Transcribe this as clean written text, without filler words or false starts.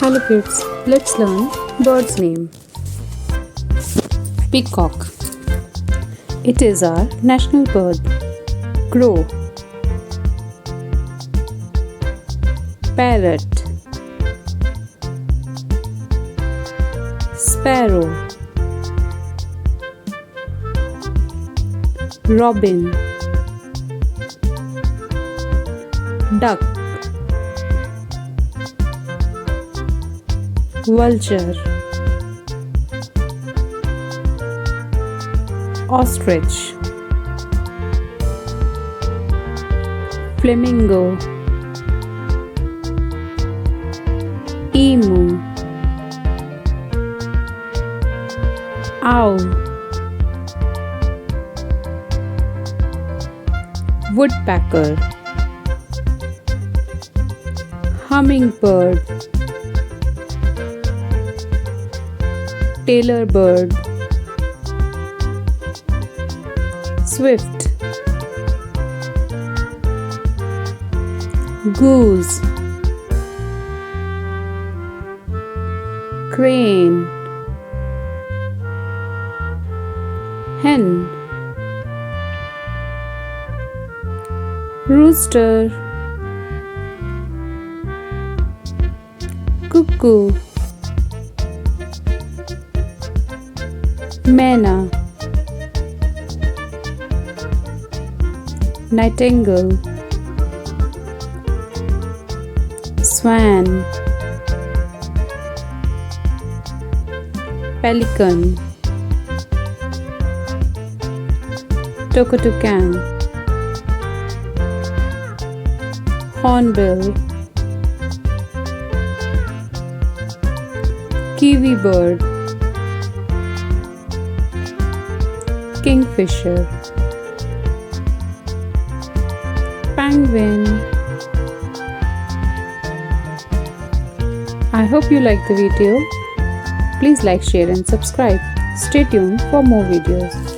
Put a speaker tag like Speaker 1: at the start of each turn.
Speaker 1: Hello kids, let's learn bird's name. Peacock. It is our national bird. Crow. Parrot. Sparrow. Robin. Duck. Vulture. Ostrich. Flamingo. Emu. Owl. Woodpecker. Hummingbird. Tailor bird. Swift. Goose. Crane. Hen. Rooster. Cuckoo. Mena. Nightingale. Swan. Pelican. Toucan. Hornbill. Kiwi bird. Kingfisher. Penguin. I hope you liked the video. Please like, share and subscribe. Stay tuned for more videos.